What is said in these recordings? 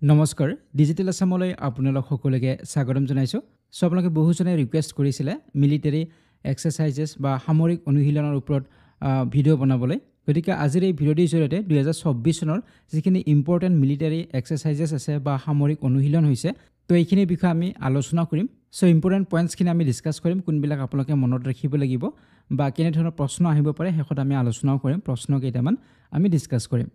নমস্কাৰ ডিজিটেল আসামলৈ আপোনালোক সকলোকে স্বাগতম জনাইছো সো আপোনালোকে বহুজনে ৰিকুৱেষ্ট কৰিছিলে মিলিটাৰী এক্সাৰসাইজেছ বা সামৰিক অনুশীলনৰ ওপৰত ভিডিও বনাবলৈ গতিকে আজিৰ এই ভিডিওৰ জৰিয়তে 2024 চনৰ যিখিনি ইম্পৰ্টেন্ট মিলিটাৰী এক্সাৰসাইজেছ আছে বা সামৰিক অনুশীলন হৈছে তো এইখিনি বিষয় আমি আলোচনা কৰিম সো ইম্পৰ্টেন্ট পইণ্টছখিনি আমি ডিসকাস কৰিম কোনবিলাক আপোনালোকে মনত ৰাখিব লাগিব বা কেনে ধৰণৰ প্ৰশ্ন আহিব পাৰে হেকত আমি আলোচনা কৰিম প্ৰশ্ন কেইটামান আমি ডিসকাস কৰিম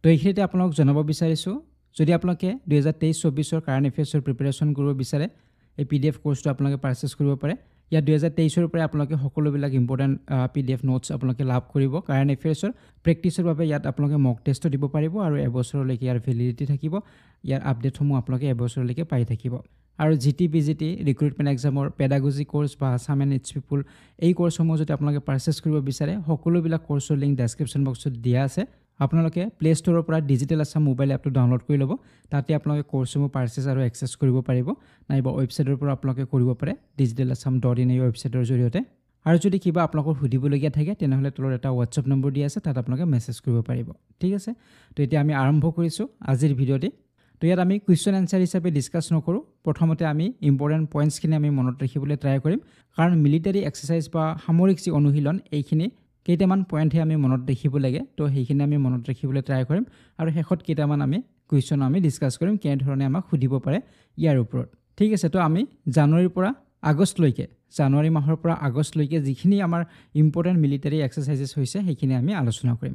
তো এইখিনিতে আপোনালোক জনাব বিচাৰিছো যদি আপোনালোকে 2023-24 কাৰেণ্ট এফেয়াৰ্ছৰ প্ৰিপাৰেচন কৰিব বিচাৰে এই পিডিএফ কোৰ্সটো আপোনালোকে পাৰচেজ কৰিব পাৰে ইয়া 2023 ৰ পৰা আপোনালোকে সকলোবিলাক ইম্পৰ্টেন্ট পিডিএফ নোটছ আপোনালোকে লাভ কৰিব কাৰেণ্ট এফেয়াৰ্ছৰ প্ৰেক্টিছৰ বাবে ইয়াত আপোনালোকে মক টেষ্টও দিব পাৰিব আৰু এবছৰলৈকে ইয়াৰ ভ্যালিডিটি থাকিব ইয়াৰ আপডেটসমূহ আপোনালোকে এবছৰলৈকে পাই থাকিব আৰু জিটিপিজিটি ৰিক্ৰুটমেন্ট এক্সামৰ পেডাগজি কোৰ্স বা আসাম এণ্ড ইটস পিপল এই কোৰ্সসমূহ যদি আপোনালোকে পাৰচেজ কৰিব বিচাৰে সকলোবিলাক কোৰ্সৰ লিংক ডেসক্ৰিপচন বক্সত দিয়া আছে আপোনালোকে প্লে ষ্টৰৰ পৰা ডিজিটেল আসাম মোবাইল এপটো ডাউনলোড কৰি ল'ব তাতে আপোনালোকে কোৰ্সসমূহ পাৰচেজ আৰু এক্সেছ কৰিব পাৰিব নাইবা ৱেবছাইটৰ পৰা আপোনালোকে কৰিব পাৰে digitalasam.in এই ৱেবছাইটৰ জৰিয়তে আৰু যদি কিবা আপোনালোকৰ সুধিবলগীয়া থাকে তেনেহলে তলৰ এটা WhatsApp নম্বৰ দিয়া আছে তাত আপোনালোকে মেছেজ কৰিব পাৰিব ঠিক আছে তো এতিয়া আমি আৰম্ভ কৰিছো আজিৰ ভিডিওটি তো ইয়াত আমি কোৱেশ্চন আনসাৰ হিচাপে ডিসকাস নকৰো প্ৰথমতে আমি ইম্পৰ্টেন্ট পইণ্টছখিনি আমি মনত ৰাখিবলৈ ট্ৰাই কৰিম কাৰণ মিলিটাৰী এক্সাৰসাইজ বা সামৰিক যি অনুশীলন এইখিনি কেইটামান পইণ্টহে আমি মনত ৰাখিব লাগে তো সেইখিনি আমি মনত ৰাখিবলৈ ট্ৰাই কৰিম আৰু হেকত কেইটামান আমি কোৱেশ্চন আমি ডিসকাস কৰিম কেনে ধৰণে আমাক সুধিব পাৰে ইয়াৰ ওপৰত ঠিক আছে তো আমি জানুৱাৰীৰ পৰা আগষ্টলৈকে জানুৱাৰী মাহৰ পৰা আগষ্টলৈকে যিখিনি আমাৰ ইম্পৰ্টেন্ট মিলিটাৰী এক্সাৰসাইজেছ হৈছে সেইখিনি আমি আলোচনা কৰিম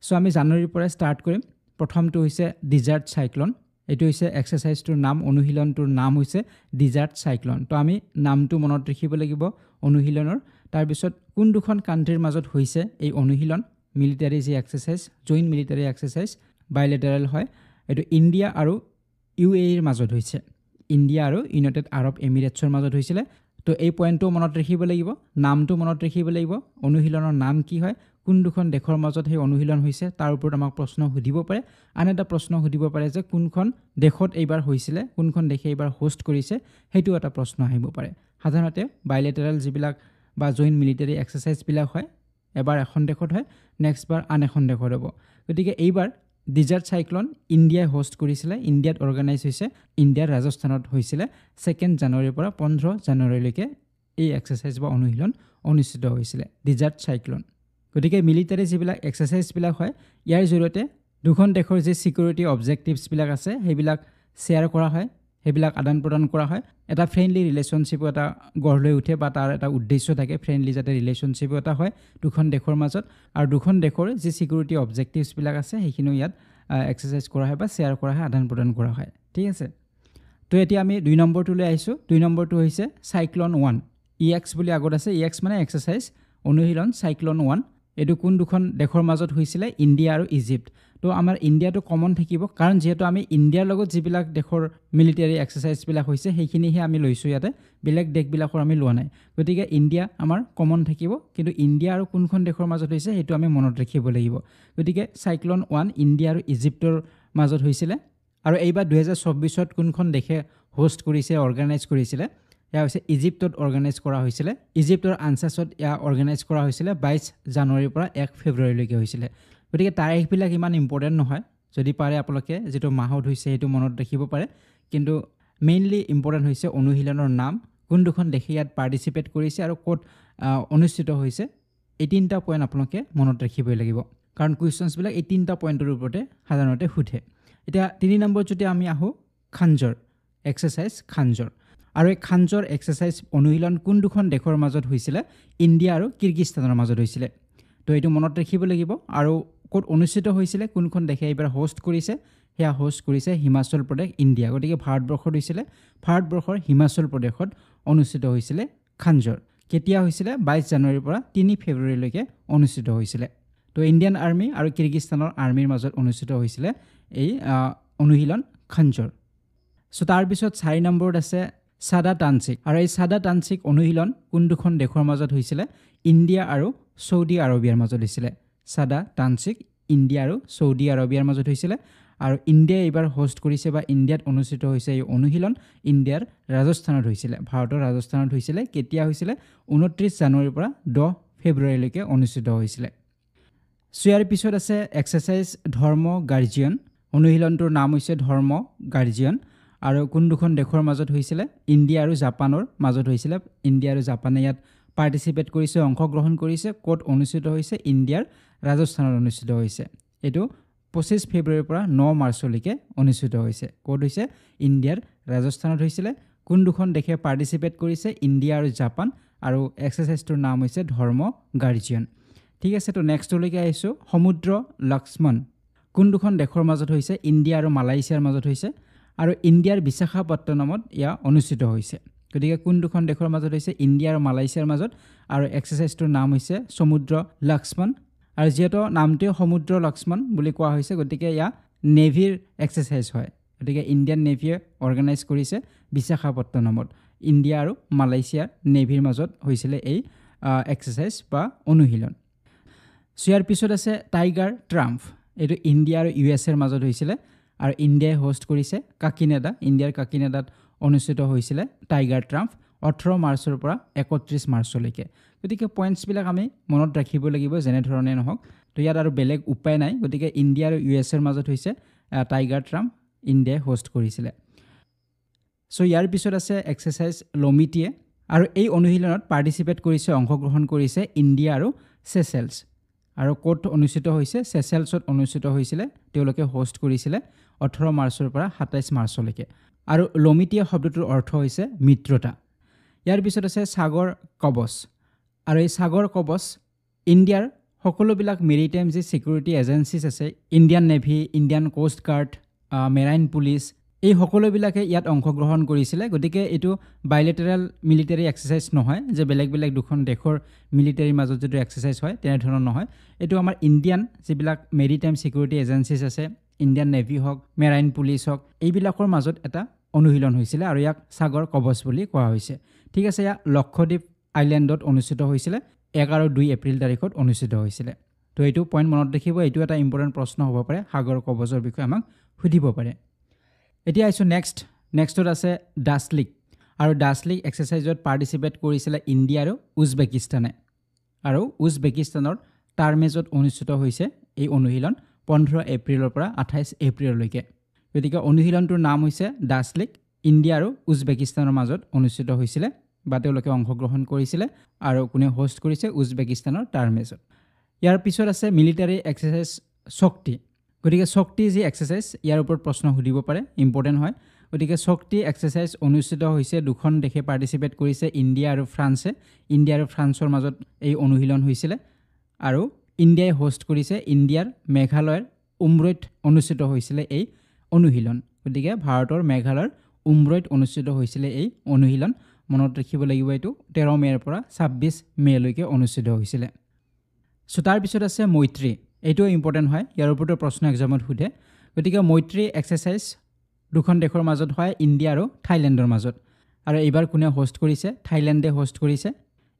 সো আমি জানুৱাৰীৰ পৰা ষ্টাৰ্ট কৰিম প্ৰথমটো হৈছে ডিজাৰ্ট সাইক্লোন এটো হৈছে এক্সাৰসাইজটোৰ নাম অনুশীলনটোৰ নাম হৈছে ডিজাৰ্ট সাইক্লোন তো আমি নামটো মনত ৰাখিব লাগিব অনুশীলনৰ তাৰ পিছত কোন দুখন কান্ট্ৰিৰ মাজত হৈছে এই অনুশীলন মিলিটাৰী যি এক্সাৰসাইজ জয়েন্ট মিলিটাৰী এক্সাৰসাইজ বাইলেটাৰেল হয় এটো ইন্ডিয়া আৰু ইউএইৰ মাজত হৈছে ইন্ডিয়া আৰু ইউনাইটেড আৰব এমিৰেটছৰ মাজত হৈছিল তো এই পইণ্টটো মনত ৰাখিব লাগিব নামটো মনত ৰাখিব লাগিব অনুশীলনৰ নাম কি হয় কোন দুখন দেশৰ মাজত এই অনুশীলন হৈছে তাৰ ওপৰত আমাক প্ৰশ্ন সুধিব পাৰে আন এটা প্ৰশ্ন সুধিব পাৰে যে কোনখন দেশত এইবাৰ হৈছিল কোনখন দেশে এইবাৰ হোষ্ট কৰিছে হেতু এটা প্ৰশ্ন আহিব পাৰে সাধাৰণতে বাইলেটাৰেল যিবিলাক বা জয়েন্ট মিলিটাৰী এক্সাৰসাইজ বিলাক হয় এবাৰ এখন দেশত হয় নেক্সট বাৰ আন এখন দেশত হ'ব গতিকে এইবাৰ ডিজাৰ্ট সাইক্লোন ইন্ডিয়াই হোষ্ট কৰিছিল ইন্ডিয়াত অৰ্গানাইজ হৈছে ইন্ডিয়াৰ ৰাজস্থানত হৈছিল 2 জানুৱাৰীৰ পৰা 15 জানুৱাৰীলৈকে এই এক্সাৰসাইজ বা অনুশীলন অনুষ্ঠিত হৈছিল ডিজাৰ্ট সাইক্লোন গতিকে মিলিটাৰী যিবিলাক এক্সাৰসাইজ বিলাক হয় ইয়াৰ জৰিয়তে দুখন দেশৰ যে সিকিউৰিটি অবজেক্টিভছ বিলাক আছে সেইবিলাক শেয়াৰ কৰা হয় সেইবিলাক আদান প্ৰদান কৰা হয় এটা ফ্ৰেন্ডলি ৰিলেশনশিপ এটা গঢ় লৈ উঠে বা তাৰ এটা উদ্দেশ্য থাকে ফ্ৰেন্ডলি যাতে ৰিলেশনশিপ এটা হয় দুখন দেশৰ মাজত আৰু দুখন দেশৰ যে সিকিউৰিটি অবজেক্টিভছ বিলাক আছে সেইখিনি ইয়াত এক্সাৰসাইজ কৰা হয় বা শেয়াৰ কৰা হয় আদান প্ৰদান কৰা হয় ঠিক আছে তো এতিয়া আমি 2 নম্বৰটো লৈ আহিছো 2 নম্বৰটো হৈছে সাইক্লোন 1 EX বুলি আগত আছে EX মানে এক্সাৰসাইজ অনুশীলন সাইক্লোন 1 এটো কোন দুখন দেশৰ মাজত হৈছিল ইন্ডিয়া আৰু ইজিপ্ট তো আমাৰ ইন্ডিয়াটো কমন থাকিব কাৰণ যেহেতু আমি ইন্ডিয়াৰ লগত যিবিলাক দেশৰ মিলিটাৰী এক্সাৰসাইজ বিলাক হৈছে সেইখিনিহে আমি লৈছো ইয়াতে বেলেগ দেশবিলাকৰ আমি লোৱা নাই গতিকে ইন্ডিয়া আমাৰ কমন থাকিব কিন্তু ইন্ডিয়া আৰু কোনখন দেশৰ মাজত হৈছে হেতু আমি মনত ৰাখিব লাগিব গতিকে সাইক্লোন 1 ইন্ডিয়া আৰু ইজিপ্টৰ মাজত হৈছিল আৰু এইবাৰ 2024ত কোনখন দেশে হোষ্ট কৰিছে অৰ্গানাইজ কৰিছিল ইয়া হৈছে ইজিপ্টত অৰ্গানাইজ কৰা হৈছিল ইজিপ্টৰ আনসাছত ইয়া অৰ্গানাইজ কৰা হৈছিল 22 জানুৱাৰীৰ পৰা 1 ফেব্ৰুৱাৰীলৈকে হৈছিল গতিকে তাৰিখবিলাক ইমান ইম্পৰ্টেন্ট নহয় যদি পাৰে আপোনালোকে যেটো মাহত হৈছে হেতু মনত ৰাখিব পাৰে কিন্তু মেইনলি ইম্পৰ্টেন্ট হৈছে অনুশীলনৰ নাম কোন দুখন দেশে ইয়াত পাৰ্টিসিপেট কৰিছে আৰু ক'ত অনুষ্ঠিত হৈছে এই তিনটা পইণ্ট আপোনালোকে মনত ৰাখিবই লাগিব কাৰণ কোৱেশ্চনছ বিলাক এই তিনটা পইণ্টৰ ওপৰতে সাধাৰণতে ফুটে এতিয়া 3 নম্বৰ যদি আমি আহো খাঞ্জৰ এক্সাৰসাইজ খাঞ্জৰ আৰু এই খাঞ্জৰ এক্সাৰসাইজ অনুশীলন কোন দুখন দেশৰ মাজত হৈছিল ইন্ডিয়া আৰু কিৰগিস্তানৰ মাজত হৈছিল তো এটো মনত ৰাখিব লাগিব আৰু ক'ত অনুষ্ঠিত হৈছিল কোনখন দেশে এইবাৰ হোষ্ট কৰিছে হেয়া হোষ্ট কৰিছে হিমাচল প্ৰদেশ ইন্ডিয়া গতিকে ভাৰতবৰ্ষত হৈছিল ভাৰতবৰ্ষৰ হিমাচল প্ৰদেশত অনুষ্ঠিত হৈছিল খাঞ্জৰ কেতিয়া হৈছিল 22 জানুৱাৰীৰ পৰা 3 ফেব্ৰুৱাৰীলৈকে অনুষ্ঠিত হৈছিল তো ইণ্ডিয়ান আৰ্মি আৰু কিৰগিস্তানৰ আৰ্মিৰ মাজত অনুষ্ঠিত হৈছিল এই অনুশীলন খাঞ্জৰ সো তাৰ পিছত 4 নম্বৰত আছে সাদা তানসিক আৰু এই সাদা তানসিক অনুশীলন কোন দুখন দেশৰ মাজত হৈছিল ইন্ডিয়া আৰু সৌদি আৰবিয়াৰ মাজত হৈছিল সাদা তানসিক ইন্ডিয়া আৰু সৌদি আৰবিয়াৰ মাজত হৈছিল আৰু ইন্ডিয়া এইবাৰ হোষ্ট কৰিছে বা ইন্ডিয়াত অনুষ্ঠিত হৈছে এই অনুশীলন ইন্ডিয়াৰ ৰাজস্থানত হৈছিল ভাৰতৰ ৰাজস্থানত হৈছিল কেতিয়া হৈছিল 29 জানুৱাৰীৰ পৰা 10 ফেব্ৰুৱাৰীলৈকে অনুষ্ঠিত হৈছিল সো ইয়াৰ পিছত আছে এক্সাৰসাইজ ধৰ্ম গাৰ্জিয়ান অনুশীলনটোৰ নাম হৈছে ধৰ্ম গাৰ্জিয়ান আৰু কোন দুখন দেশৰ মাজত হৈছিলে ইণ্ডিয়া আৰু জাপানৰ মাজত হৈছিলে ইণ্ডিয়া আৰু জাপানে ইয়াত পাৰ্টিচিপেট কৰিছে অংশগ্ৰহণ কৰিছে ক'ত অনুষ্ঠিত হৈছে ইণ্ডিয়াৰ ৰাজস্থানত অনুষ্ঠিত হৈছে এইটো 25 ফেব্ৰুৱাৰীৰ পৰা 9 মাৰ্চলৈকে অনুষ্ঠিত হৈছে ক'ত হৈছে ইণ্ডিয়াৰ ৰাজস্থানত হৈছিলে কোন দুখন দেশে পাৰ্টিচিপেট কৰিছে ইণ্ডিয়া আৰু জাপান আৰু এক্সাৰসাইজটোৰ নাম হৈছে ধৰ্ম গাৰ্জিয়ান ঠিক আছে তো নেক্সটলৈকে আহিছোঁ সমুদ্ৰ লক্ষ্মণ কোন দুখন দেশৰ মাজত হৈছে ইণ্ডিয়া আৰু মালয়েছিয়াৰ মাজত হৈছে আৰু ইণ্ডিয়াৰ বিশাখাপট্টনমত ইয়া অনুষ্ঠিত হৈছে গতিকে কোন দুখন দেশৰ মাজত হৈছে ইণ্ডিয়া আৰু মালয়েছিয়াৰ মাজত আৰু এক্সাৰসাইজটোৰ নাম হৈছে সমুদ্ৰ লক্ষ্মণ আৰু যিহেতু নামটোৱে সমুদ্ৰ লক্ষ্মণ বুলি কোৱা হৈছে গতিকে ইয়া নেভিৰ এক্সাৰসাইজ হয় গতিকে ইণ্ডিয়ান নেভিয়ে অৰ্গেনাইজ কৰিছে বিশাখাপট্টনমত ইণ্ডিয়া আৰু মালয়েছিয়াৰ নেভিৰ মাজত হৈছিলে এই এক্সাৰসাইজ বা অনুশীলন ইয়াৰ পিছত আছে টাইগাৰ ট্ৰাম্প এইটো ইণ্ডিয়া আৰু ইউএছএৰ মাজত হৈছিলে আৰু ইণ্ডিয়াই হোষ্ট কৰিছে কাকিনেডা ইণ্ডিয়াৰ কাকিনেডাত অনুষ্ঠিত হৈছিলে টাইগাৰ ট্ৰাম্প 18 মাৰ্চৰ পৰা 31 মাৰ্চলৈকে গতিকে পইণ্টছবিলাক আমি মনত ৰাখিব লাগিব যেনেধৰণে নহওক তো ইয়াত আৰু বেলেগ উপায় নাই গতিকে ইণ্ডিয়া আৰু ইউএছএৰ মাজত হৈছে টাইগাৰ ট্ৰাম্প ইণ্ডিয়াই হোষ্ট কৰিছিলে ইয়াৰ পিছত আছে এক্সাৰসাইজ লমিটিয়ে আৰু এই অনুশীলনত পাৰ্টিচিপেট কৰিছে অংশগ্ৰহণ কৰিছে ইণ্ডিয়া আৰু চেচেলছ আৰু ক'ত অনুষ্ঠিত হৈছে চেচেলছত অনুষ্ঠিত হৈছিলে তেওঁলোকে হোষ্ট কৰিছিলে 18 মাৰ্চৰ পৰা 27 মাৰ্চলৈকে আৰু লমিটিয়া শব্দটোৰ অৰ্থ হৈছে মিত্ৰতা ইয়াৰ পিছত আছে সাগৰ কবচ আৰু এই সাগৰ কবচ ইণ্ডিয়াৰ সকলোবিলাক মেৰিটাইম যি সিকিউৰিটি এজেন্সিজ আছে Indian navy Indian coast guard marine police এই সকলোবিলাকে ইয়াত অংশগ্ৰহণ কৰিছিলে গতিকে এইটো বাইলেটাৰেল মিলিটাৰী এক্সাৰসাইজ নহয় যে বেলেগ বেলেগ দুখন দেশৰ মিলিটাৰীৰ মাজত যেটো এক্সাৰসাইজ হয় তেনেধৰণৰ নহয় এইটো আমাৰ ইণ্ডিয়ান যিবিলাক মেৰিটাইম সিকিউৰিটি এজেন্সিজ আছে ইণ্ডিয়ান নেভি হওক মেৰাইন পুলিচ হওক এইবিলাকৰ মাজত এটা অনুশীলন হৈছিলে আৰু ইয়াক সাগৰ কবচ বুলি কোৱা হৈছে ঠিক আছে ইয়া লক্ষদ্বীপ আইল্যাণ্ডত অনুষ্ঠিত হৈছিলে 1 আৰু 2 এপ্ৰিল তাৰিখত অনুষ্ঠিত হৈছিলে তো এইটো পইণ্ট মনত ৰাখিব এইটো এটা ইম্পৰ্টেণ্ট প্ৰশ্ন হ'ব পাৰে সাগৰ কবচৰ বিষয়ে আমাক সুধিব পাৰে এতিয়া আইছো নেক্সটত আছে ডাছলিক আৰু ডাছলিক এক্সাৰসাইজত পাৰ্টিচিপেট কৰিছিলে ইণ্ডিয়া আৰু উজবেকিস্তানে আৰু উজবেকিস্তানৰ টাৰ্মেজত অনুষ্ঠিত হৈছে এই অনুশীলন 15 এপ্ৰিলৰ পৰা 28 এপ্ৰিললৈকে গতিকে অনুশীলনটোৰ নাম হৈছে ডাছলিক ইণ্ডিয়া আৰু উজবেকিস্তানৰ মাজত অনুষ্ঠিত হৈছিলে বা তেওঁলোকে অংশগ্ৰহণ কৰিছিলে আৰু কোনে হোষ্ট কৰিছে উজবেকিস্তানৰ টাৰ্মেজত ইয়াৰ পিছত আছে মিলিটাৰী এক্সাৰসাইজ শক্তি গতিকে শক্তি যি এক্সাৰসাইজ ইয়াৰ ওপৰত প্ৰশ্ন সুধিব পাৰে ইম্পৰ্টেণ্ট হয় গতিকে শক্তি এক্সাৰসাইজ অনুষ্ঠিত হৈছে দুখন দেশে পাৰ্টিচিপেট কৰিছে ইণ্ডিয়া আৰু ফ্ৰান্সে ইণ্ডিয়া আৰু ফ্ৰান্সৰ মাজত এই অনুশীলন হৈছিলে আৰু ইণ্ডিয়াই হোষ্ট কৰিছে ইণ্ডিয়াৰ মেঘালয়ৰ উমৰৈত অনুষ্ঠিত হৈছিলে এই অনুশীলন গতিকে ভাৰতৰ মেঘালয়ৰ উমৰৈত অনুষ্ঠিত হৈছিলে এই অনুশীলন মনত ৰাখিব লাগিব এইটো 13 মেৰ পৰা 26 মেলৈকে অনুষ্ঠিত হৈছিলে তাৰ পিছত আছে মৈত্ৰী এইটো ইম্পৰ্টেণ্ট হয় ইয়াৰ ওপৰতো প্ৰশ্ন এক্সামত সোধে গতিকে মৈত্ৰী এক্সাৰসাইজ দুখন দেশৰ মাজত হয় ইণ্ডিয়া আৰু থাইলেণ্ডৰ মাজত আৰু এইবাৰ কোনে হোষ্ট কৰিছে থাইলেণ্ডে হোষ্ট কৰিছে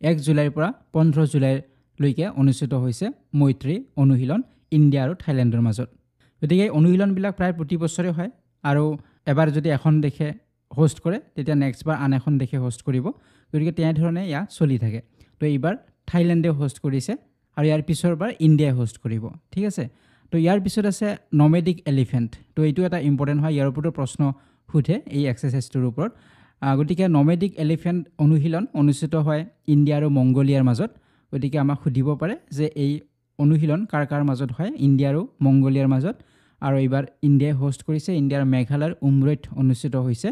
1 জুলাইৰ পৰা 15 জুলাইলৈকে অনুষ্ঠিত হৈছে মৈত্ৰী অনুশীলন ইণ্ডিয়া আৰু থাইলেণ্ডৰ মাজত গতিকে অনুশীলনবিলাক প্ৰায় প্ৰতি বছৰে হয় আৰু এবাৰ যদি এখন দেশে হোষ্ট কৰে তেতিয়া নেক্সট বাৰ আন এখন দেশে হোষ্ট কৰিব গতিকে তেনেধৰণে ইয়া চলি থাকে তো এইবাৰ থাইলেণ্ডে হোষ্ট কৰিছে আৰু ইয়াৰ পিছৰবাৰ ইণ্ডিয়াই হোষ্ট কৰিব ঠিক আছে তো ইয়াৰ পিছত আছে নমেডিক এলিফেণ্ট তো এইটো এটা ইম্পৰ্টেণ্ট হয় ইয়াৰ ওপৰতো প্ৰশ্ন সোধে এই এক্সাৰসাইজটোৰ ওপৰত গতিকে নমেডিক এলিফেণ্ট অনুশীলন অনুষ্ঠিত হয় ইণ্ডিয়া আৰু মংগোলিয়াৰ মাজত গতিকে আমাক সুধিব পাৰে যে এই অনুশীলন কাৰ মাজত হয় ইণ্ডিয়া আৰু মংগোলিয়াৰ মাজত আৰু এইবাৰ ইণ্ডিয়াই হোষ্ট কৰিছে ইণ্ডিয়াৰ মেঘালয়ৰ উমৰৈত অনুষ্ঠিত হৈছে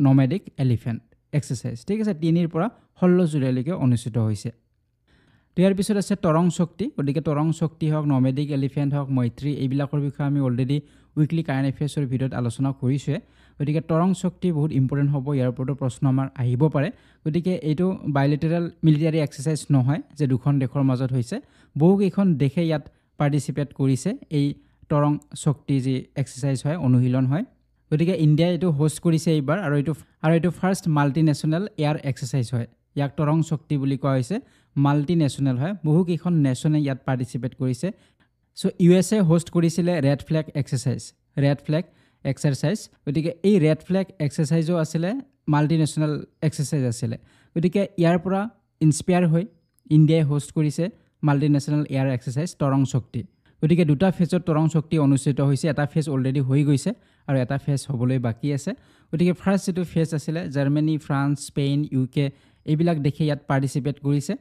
নমেডিক এলিফেণ্ট এক্সাৰসাইজ ঠিক আছে 3 পৰা 16 জুলাইলৈকে অনুষ্ঠিত হৈছে তো ইয়াৰ পিছত আছে তৰং শক্তি গতিকে তৰং শক্তি হওক নমেডিক এলিফেণ্ট হওক মৈত্ৰী এইবিলাকৰ বিষয়ে আমি অলৰেডি উইকলি কাৰেণ্ট এফেয়াৰ্ছৰ ভিডিঅ'ত আলোচনা কৰিছোঁৱে গতিকে তৰং শক্তি বহুত ইম্পৰ্টেণ্ট হ'ব ইয়াৰ ওপৰতো প্ৰশ্ন আমাৰ আহিব পাৰে গতিকে এইটো বাইলেটাৰেল মিলিটাৰী এক্সাৰসাইজ নহয় যে দুখন দেশৰ মাজত হৈছে বহুকেইখন দেশে ইয়াত পাৰ্টিচিপেট কৰিছে এই তৰং শক্তি যি এক্সাৰসাইজ হয় অনুশীলন হয় গতিকে ইণ্ডিয়াই এইটো হোষ্ট কৰিছে এইবাৰ আৰু এইটো ফাৰ্ষ্ট মাল্টিনেশ্যনেল এয়াৰ এক্সাৰসাইজ হয় ইয়াক তৰং শক্তি বুলি কোৱা হৈছে মাল্টিনেশ্যনেল হয় বহুকেইখন নেশ্যনে ইয়াত পাৰ্টিচিপেট কৰিছে ইউএছএ হোষ্ট কৰিছিলে ৰেড ফ্লেগ এক্সাৰসাইজ গতিকে এই ৰেড ফ্লেগ এক্সাৰসাইজো আছিলে মাল্টিনেশ্যনেল এক্সাৰসাইজ আছিলে গতিকে ইয়াৰ পৰা ইনস্পায়াৰ হৈ ইণ্ডিয়াই হোষ্ট কৰিছে মাল্টিনেশ্যনেল এয়াৰ এক্সাৰসাইজ তৰং শক্তি গতিকে দুটা ফেজত তৰং শক্তি অনুষ্ঠিত হৈছে এটা ফেজ অলৰেডি হৈ গৈছে আৰু এটা ফেজ হ'বলৈ বাকী আছে গতিকে ফাৰ্ষ্ট যেটো ফেজ আছিলে জাৰ্মানী ফ্ৰান্স স্পেইন ইউকে এইবিলাক দেশে ইয়াত পাৰ্টিসিপেট কৰিছে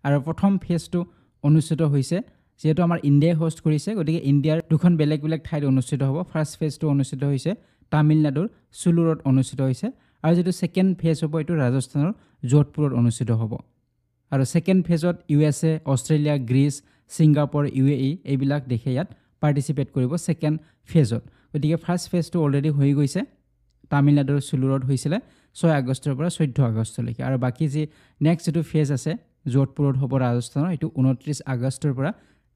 আৰু প্ৰথম ফেজটো অনুষ্ঠিত হৈছে যেটো আমাৰ ইণ্ডিয়াই হোষ্ট কৰিছে গতিকে ইণ্ডিয়াৰ দুখন বেলেগ বেলেগ ঠাইত অনুষ্ঠিত হ'ব ফাৰ্ষ্ট ফেজটো অনুষ্ঠিত হৈছে তামিলনাডুৰ সুলুৰত অনুষ্ঠিত হৈছে আৰু যেটো সেকেন্ড ফেজ হ'ব এটো ৰাজস্থানৰ যোধপুৰত অনুষ্ঠিত হ'ব আৰু সেকেন্ড ফেজত USA Australia Greece Singapore UAE এইবিলাক দেশে ইয়াত পাৰ্টিসিপেট কৰিব সেকেন্ড ফেজত গতিকে ফাৰ্ষ্ট ফেজটো অলৰেডি হৈ গৈছে তামিলনাডুৰ সুলুৰত হৈছিল 6 আগষ্টৰ পৰা 14 আগষ্টলৈকে আৰু বাকি যে নেক্সট যেটো ফেজ আছে যোধপুৰত হ'ব ৰাজস্থানৰ এটো 29 আগষ্টৰ পৰা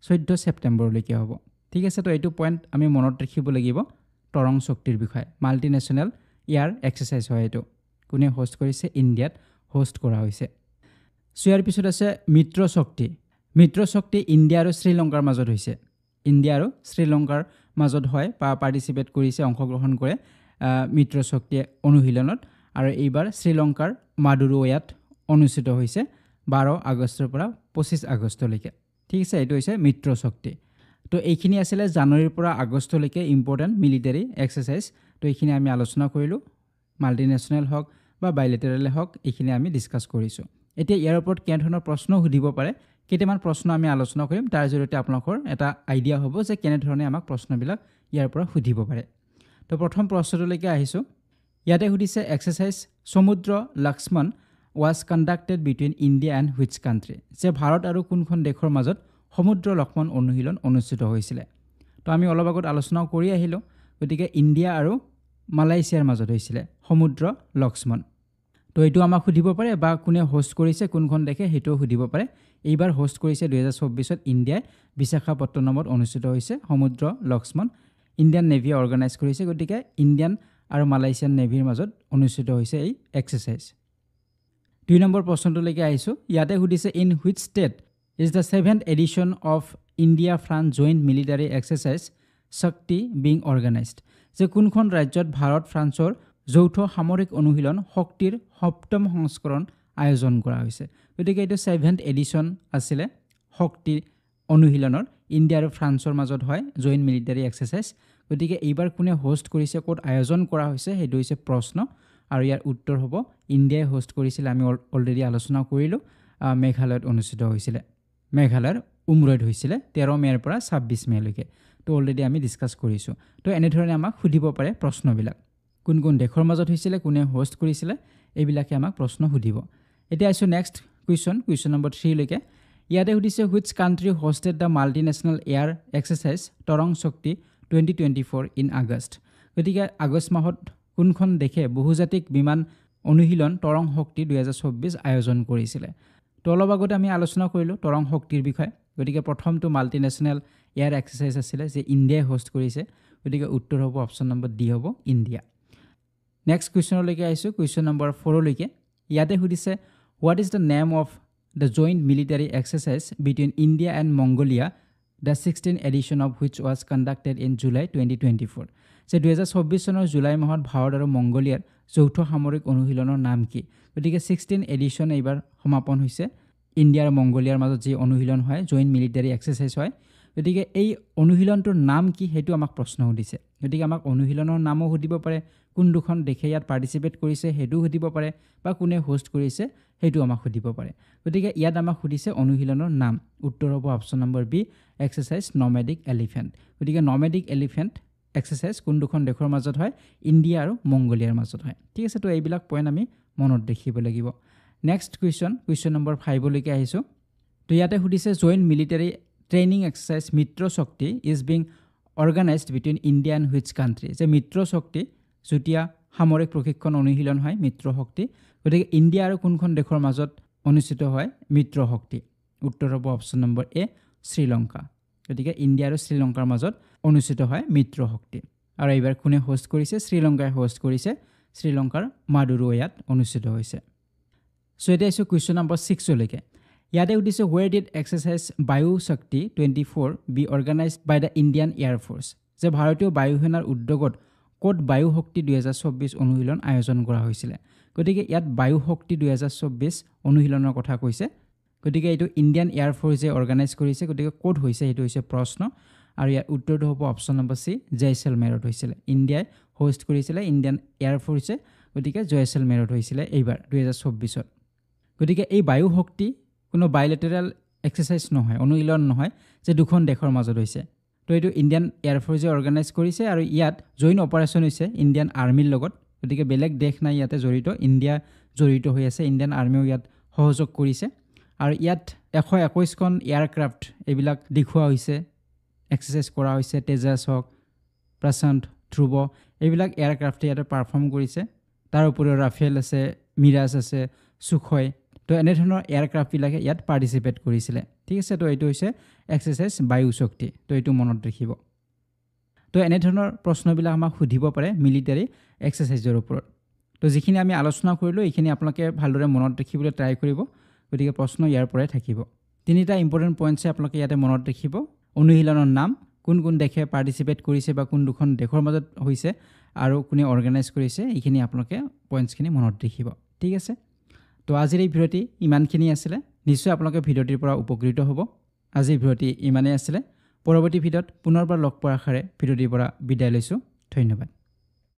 14 ছেপ্টেম্বৰলৈকে হ'ব ঠিক আছে তো এইটো পইণ্ট আমি মনত ৰাখিব লাগিব তৰং শক্তিৰ বিষয়ে মাল্টিনেশনাল ইয়াৰ এক্সাৰসাইজ হয় এটো কোনে হোষ্ট কৰিছে ইণ্ডিয়াত হোষ্ট কৰা হৈছে ইয়াৰ পিছত আছে মিত্ৰ শক্তি ইণ্ডিয়া আৰু শ্ৰীলংকাৰ মাজত হৈছে ইণ্ডিয়া আৰু শ্ৰীলংকাৰ মাজত হয় পাৰ্টিসিপেট কৰিছে অংশগ্ৰহণ কৰে মিত্ৰ শক্তি অনুশীলনত আৰু এইবাৰ শ্ৰীলংকাৰ মাডুৰোয়াত অনুষ্ঠিত হৈছে 12 আগষ্টৰ পৰা 25 আগষ্টলৈকে ঠিক আছে এইটো হৈছে মিত্ৰ শক্তি তো এইখিনি আছিল জানুৱাৰীৰ পৰা আগষ্টলৈকে ইম্পৰ্টেন্ট মিলিটাৰী এক্সাৰসাইজ তো এইখিনি আমি আলোচনা কৰিলো মাল্টিনেশনাল হক বা বাইলেটাৰেল হক এইখিনি আমি ডিসকাস কৰিছো এতিয়া ইয়াৰ ওপৰত কেনে ধৰণৰ প্ৰশ্ন সুধিব পাৰে কেইটামান প্ৰশ্ন আমি আলোচনা কৰিম তাৰ জৰিয়তে আপোনালোকৰ এটা আইডিয়া হ'ব যে কেনে ধৰণে আমাক প্ৰশ্নবিলাক ইয়াৰ পৰা সুধিব পাৰে তো প্ৰথম প্ৰশ্নটোলৈকে আহিছো ইয়াতে সুধিছে এক্সাৰসাইজ সমুদ্ৰ Lakshman was conducted between India and which country যে ভাৰত আৰু কোনখন দেশৰ মাজত সমুদ্ৰ লক্ষ্মণ অনুশীলন অনুষ্ঠিত হৈছিল তো আমি অলপ আগত আলোচনা কৰি আহিলো গতিকে ইণ্ডিয়া আৰু মালয়েছিয়াৰ মাজত হৈছিল সমুদ্ৰ লক্ষ্মণ তো এইটো আমাক সুধিব পাৰে বা কোনে হোষ্ট কৰিছে কোনখন দেশে হেটো সুধিব পাৰে এইবাৰ হোষ্ট কৰিছে 2024 ত ইণ্ডিয়াই বিশাখাপট্টনমত অনুষ্ঠিত হৈছে সমুদ্ৰ লক্ষ্মণ ইণ্ডিয়ান নেভি অৰ্গানাইজ কৰিছে গতিকে ইণ্ডিয়ান আৰু মালয়েছিয়ান নেভিৰ মাজত অনুষ্ঠিত হৈছে এই এক্সাৰসাইজ 2 নম্বৰ প্ৰশ্নটোলৈকে আহিছো ইয়াতে সুধিছে in which state is the 7th edition of India France joint military exercise Shakti being organised যে কোনখন ৰাজ্যত ভাৰত ফ্ৰান্সৰ যৌথ সামৰিক অনুশীলন শক্তিৰ সপ্তম সংস্কৰণ আয়োজন কৰা হৈছে গতিকে এইটো 7th এডিশন আছিল শক্তি অনুশীলনৰ ইণ্ডিয়া আৰু ফ্ৰান্সৰ মাজত হয় জয়েন্ট মিলিটাৰী এক্সাৰসাইজ গতিকে এইবাৰ কোনে হোষ্ট কৰিছে ক'ত আয়োজন কৰা হৈছে হেটো হৈছে প্ৰশ্ন আৰু ইয়াৰ উত্তৰ হ'ব ইণ্ডিয়াই হোষ্ট কৰিছিল আমি অলৰেডি আলোচনা কৰিলো মেঘালয়ত অনুষ্ঠিত হৈছিল মেঘালয়ৰ উমৰৈত হৈছিল 13 মেৰ পৰা 26 মেলৈকে তো অলৰেডি আমি ডিসকাস কৰিছো তো এনে ধৰণে আমাক সুধিব পাৰে প্ৰশ্নবিলাক কোন কোন দেশৰ মাজত হৈছিল কোনে হোষ্ট কৰিছিল এইবিলাকে আমাক প্ৰশ্ন সুধিব এতিয়া আছো নেক্সট কুৱেশ্যন নম্বৰ 3 লৈকে ইয়াতে সুধিছে which country hosted the multinational air exercise তৰং শক্তি 2024 in August গতিকে আগষ্ট মাহত কোনখন দেশে বহুজাতিক বিমান অনুশীলন তৰং শক্তি 2024 আয়োজন কৰিছিল তো অলপ আগতে আমি আলোচনা কৰিলো তৰং শক্তিৰ বিষয়ে গতিকে প্ৰথমটো মাল্টিনেশনাল এয়াৰ এক্সাৰসাইজ আছিল যে ইণ্ডিয়াই হোষ্ট কৰিছে গতিকে উত্তৰ হ'ব অপচন নম্বৰ ডি হ'ব ইণ্ডিয়া নেক্সট কুৱেশ্যনলৈকে আহিছো কুৱেশ্যন নম্বৰ 4 লৈকে ইয়াতে সুধিছে what is the name of the joint military exercise between India and Mongolia the 16th edition of which was conducted in July 2024 যে 2024 চনৰ জুলাই মাহত ভাৰত আৰু মংগোলিয়াৰ যৌথ সামৰিক অনুশীলনৰ নাম কি গতিকে 16 এডিশন এইবাৰ সমাপন হৈছে ইণ্ডিয়া আৰু মংগোলিয়াৰ মাজত যে অনুশীলন হয় জয়েন্ট মিলিটাৰী এক্সাৰসাইজ হয় গতিকে এই অনুশীলনটোৰ নাম কি হেতু আমাক প্ৰশ্ন সুধিছে গতিকে আমাক অনুশীলনৰ নামও সুধিব পাৰে কোন দুখন দেশে ইয়াত পাৰ্টিসিপেট কৰিছে হেতু সুধিব পাৰে বা কোনে হোষ্ট কৰিছে হেতু আমাক সুধিব পাৰে গতিকে ইয়াত আমাক সুধিছে অনুশীলনৰ নাম উত্তৰ হ'ব option number B exercise nomadic elephant গতিকে নমেডিক এলিফেন্ট এক্সাৰসাইজ কোন দুখন দেশৰ মাজত হয় ইণ্ডিয়া আৰু মংগোলিয়াৰ মাজত হয় ঠিক আছে তো এইবিলাক পইণ্ট আমি মনত ৰাখিব লাগিব নেক্সট কুৱেশ্যন নম্বৰ 5 লৈকে আহিছো তো ইয়াতে সুধিছে joint military training exercise Mitra Shakti is being organised between India and which country যে মিত্ৰ শক্তি যুটীয়া সামৰিক প্ৰশিক্ষণ অনুশীলন হয় মিত্ৰ শক্তি গতিকে ইণ্ডিয়া আৰু কোনখন দেশৰ মাজত অনুষ্ঠিত হয় মিত্ৰ শক্তি উত্তৰ হ'ব অপচন নম্বৰ এ শ্ৰীলংকা গতিকে ইণ্ডিয়া আৰু শ্ৰীলংকাৰ মাজত অনুষ্ঠিত হয় মিত্ৰ শক্তি আৰু এইবাৰ কোনে হোষ্ট কৰিছে শ্ৰীলংকাই হোষ্ট কৰিছে শ্ৰীলংকাৰ মাডুৰোয়াত অনুষ্ঠিত হৈছে সো এটা আছে কুৱেশ্যন নম্বৰ 6 লৈকে ইয়াতে উদ্দেশ্য where did exercise বায়ু শক্তি 24 be organized by the Indian Air Force যে ভাৰতীয় বায়ুসেনাৰ উদ্যোগত কোট বায়ু শক্তি 2024 অনুশীলন আয়োজন কৰা হৈছিল গতিকে ইয়াত বায়ু শক্তি 2024 অনুশীলনৰ কথা কৈছে গতিকে এইটো ইণ্ডিয়ান এয়াৰ ফোৰ্সে অৰ্গানাইজ কৰিছে গতিকে কোট হৈছে এইটো হৈছে প্ৰশ্ন আৰু ইয়াৰ উত্তৰটো হ'ব অপশ্যন নম্বৰ চি জয়ছেলমেৰত হৈছিলে ইণ্ডিয়াই হোষ্ট কৰিছিলে ইণ্ডিয়ান এয়াৰ ফ'ৰ্চে গতিকে জয়ছেলমেৰত হৈছিলে এইবাৰ 2024ত গতিকে এই বায়ু শক্তি কোনো বাইলেটাৰেল এক্সাৰচাইজ নহয় অনুশীলন নহয় যে দুখন দেশৰ মাজত হৈছে তো এইটো ইণ্ডিয়ান এয়াৰ ফ'ৰ্চে অৰ্গেনাইজ কৰিছে আৰু ইয়াত জইণ্ট অপাৰেশ্যন হৈছে ইণ্ডিয়ান আৰ্মিৰ লগত গতিকে বেলেগ দেশ নাই ইয়াতে জড়িত ইণ্ডিয়া জড়িত হৈ আছে ইণ্ডিয়ান আৰ্মিও ইয়াত সহযোগ কৰিছে আৰু ইয়াত 121খন এয়াৰক্ৰাফ্ট এইবিলাক দেখুওৱা হৈছে এক্সাৰচাইজ কৰা হৈছে তেজাছ হওক প্ৰশান্ত ধ্ৰুৱ এইবিলাক এয়াৰক্ৰাফ্টে ইয়াতে পাৰফৰ্ম কৰিছে তাৰ উপৰিও ৰাফেল আছে মিৰাজ আছে সুখয় তো এনেধৰণৰ এয়াৰক্ৰাফ্টবিলাকে ইয়াত পাৰ্টিচিপেট কৰিছিলে ঠিক আছে তো এইটো হৈছে এক্সাৰচাইজ বায়ু শক্তি তো এইটো মনত ৰাখিব তো এনেধৰণৰ প্ৰশ্নবিলাক আমাক সুধিব পাৰে মিলিটাৰী এক্সাৰচাইজৰ ওপৰত তো যিখিনি আমি আলোচনা কৰিলোঁ এইখিনি আপোনালোকে ভালদৰে মনত ৰাখিবলৈ ট্ৰাই কৰিব গতিকে প্ৰশ্ন ইয়াৰ পৰাই থাকিব তিনিটা ইম্পৰ্টেণ্ট পইণ্টছে আপোনালোকে ইয়াতে মনত ৰাখিব অনুশীলনৰ নাম কোন কোন দেশে পাৰ্টিচিপেট কৰিছে বা কোন দুখন দেশৰ মাজত হৈছে আৰু কোনে অৰ্গেনাইজ কৰিছে এইখিনি আপোনালোকে পইণ্টছখিনি মনত ৰাখিব ঠিক আছে তো আজিৰ এই ভিডিঅ'টি ইমানখিনি আছিলে নিশ্চয় আপোনালোকে ভিডিঅ'টিৰ পৰা উপকৃত হ'ব আজিৰ ভিডিঅ'টি ইমানেই আছিলে পৰৱৰ্তী ভিডিঅ'ত পুনৰবাৰ লগ পোৱাৰ আশাৰে ভিডিঅ'টিৰ পৰা বিদায় লৈছোঁ ধন্যবাদ